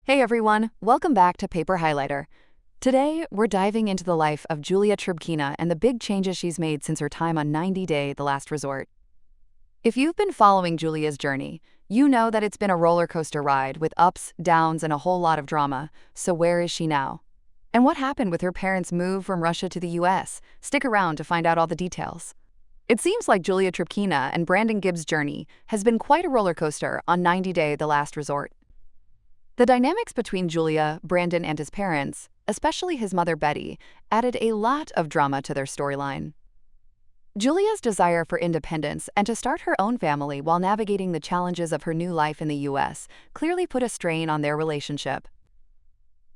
Hey everyone, welcome back to Paper Highlighter. Today, we're diving into the life of Julia Trubkina and the big changes she's made since her time on 90 Day: The Last Resort. If you've been following Julia's journey, you know that it's been a roller coaster ride with ups, downs, and a whole lot of drama. So where is she now? And what happened with her parents' move from Russia to the US? Stick around to find out all the details. It seems like Julia Trubkina and Brandon Gibbs' journey has been quite a roller coaster on 90 Day: The Last Resort. The dynamics between Julia, Brandon, and his parents, especially his mother Betty, added a lot of drama to their storyline. Julia's desire for independence and to start her own family while navigating the challenges of her new life in the US clearly put a strain on their relationship.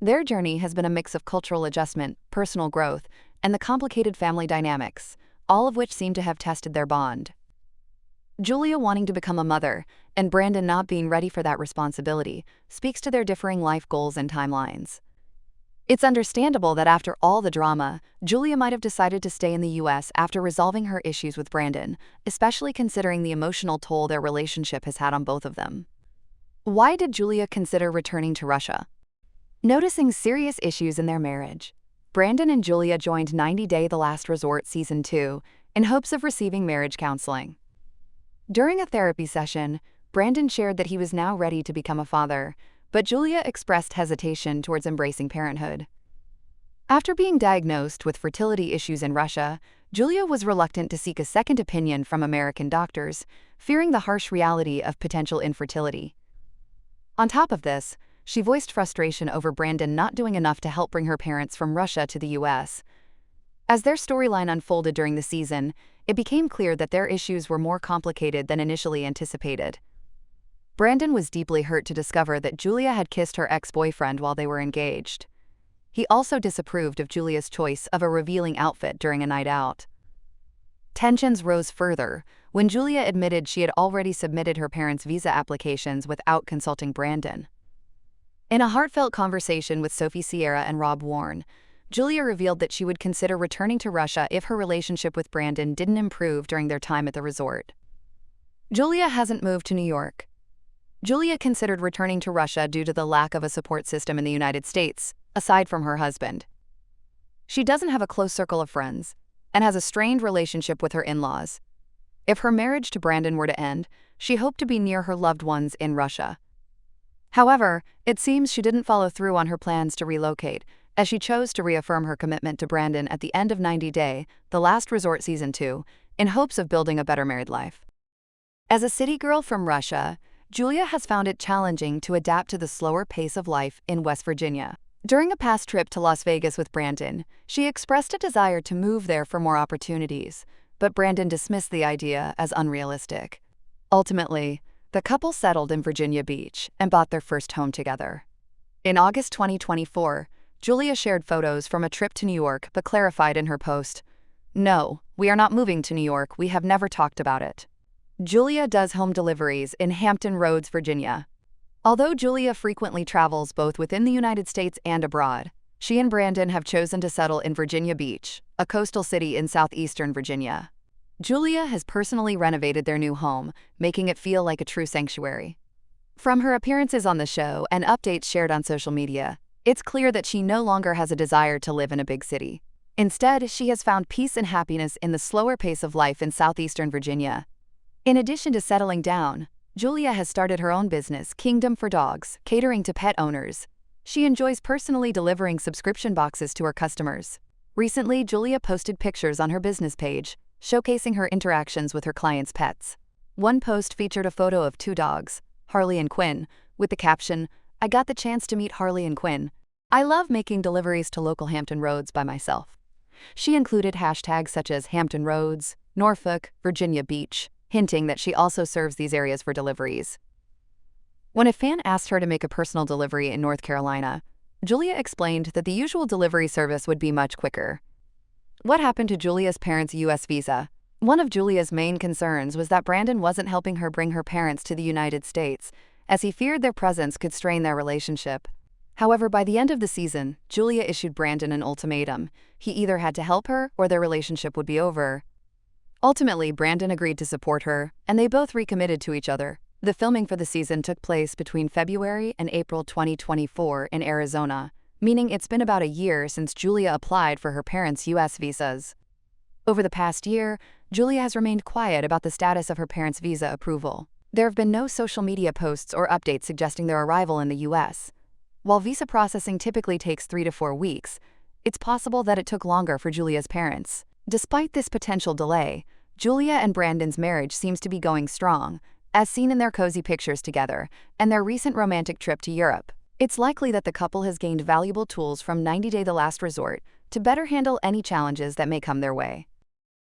Their journey has been a mix of cultural adjustment, personal growth, and the complicated family dynamics, all of which seem to have tested their bond. Julia wanting to become a mother, and Brandon not being ready for that responsibility, speaks to their differing life goals and timelines. It's understandable that after all the drama, Julia might have decided to stay in the US after resolving her issues with Brandon, especially considering the emotional toll their relationship has had on both of them. Why did Julia consider returning to Russia? Noticing serious issues in their marriage, Brandon and Julia joined 90 Day: The Last Resort Season 2 in hopes of receiving marriage counseling. During a therapy session, Brandon shared that he was now ready to become a father, but Julia expressed hesitation towards embracing parenthood. After being diagnosed with fertility issues in Russia, Julia was reluctant to seek a second opinion from American doctors, fearing the harsh reality of potential infertility. On top of this, she voiced frustration over Brandon not doing enough to help bring her parents from Russia to the US. As their storyline unfolded during the season, it became clear that their issues were more complicated than initially anticipated. Brandon was deeply hurt to discover that Julia had kissed her ex-boyfriend while they were engaged. He also disapproved of Julia's choice of a revealing outfit during a night out. Tensions rose further when Julia admitted she had already submitted her parents' visa applications without consulting Brandon. In a heartfelt conversation with Sophie Sierra and Rob Warren, Julia revealed that she would consider returning to Russia if her relationship with Brandon didn't improve during their time at the resort. Julia hasn't moved to New York. Julia considered returning to Russia due to the lack of a support system in the United States, aside from her husband. She doesn't have a close circle of friends and has a strained relationship with her in-laws. If her marriage to Brandon were to end, she hoped to be near her loved ones in Russia. However, it seems she didn't follow through on her plans to relocate, as she chose to reaffirm her commitment to Brandon at the end of 90 Day: The Last Resort Season 2, in hopes of building a better married life. As a city girl from Russia, Julia has found it challenging to adapt to the slower pace of life in West Virginia. During a past trip to Las Vegas with Brandon, she expressed a desire to move there for more opportunities, but Brandon dismissed the idea as unrealistic. Ultimately, the couple settled in Virginia Beach and bought their first home together. In August 2024, Julia shared photos from a trip to New York but clarified in her post, "No, we are not moving to New York. We have never talked about it." Julia does home deliveries in Hampton Roads, Virginia. Although Julia frequently travels both within the United States and abroad, she and Brandon have chosen to settle in Virginia Beach, a coastal city in southeastern Virginia. Julia has personally renovated their new home, making it feel like a true sanctuary. From her appearances on the show and updates shared on social media, it's clear that she no longer has a desire to live in a big city. Instead, she has found peace and happiness in the slower pace of life in southeastern Virginia. In addition to settling down, Julia has started her own business, Kingdom for Dogs, catering to pet owners. She enjoys personally delivering subscription boxes to her customers. Recently, Julia posted pictures on her business page, showcasing her interactions with her clients' pets. One post featured a photo of two dogs, Harley and Quinn, with the caption, "I got the chance to meet Harley and Quinn. I love making deliveries to local Hampton Roads by myself." She included hashtags such as Hampton Roads, Norfolk, Virginia Beach, hinting that she also serves these areas for deliveries. When a fan asked her to make a personal delivery in North Carolina, Julia explained that the usual delivery service would be much quicker. What happened to Julia's parents' US visa? One of Julia's main concerns was that Brandon wasn't helping her bring her parents to the United States, as he feared their presence could strain their relationship. However, by the end of the season, Julia issued Brandon an ultimatum. He either had to help her or their relationship would be over. Ultimately, Brandon agreed to support her, and they both recommitted to each other, The filming for the season took place between February and April 2024 in Arizona, meaning it's been about a year since Julia applied for her parents' U.S. visas. Over the past year, Julia has remained quiet about the status of her parents' visa approval. There have been no social media posts or updates suggesting their arrival in the U.S. While visa processing typically takes 3 to 4 weeks, it's possible that it took longer for Julia's parents. Despite this potential delay, Julia and Brandon's marriage seems to be going strong, as seen in their cozy pictures together and their recent romantic trip to Europe. It's likely that the couple has gained valuable tools from 90 Day the Last Resort to better handle any challenges that may come their way.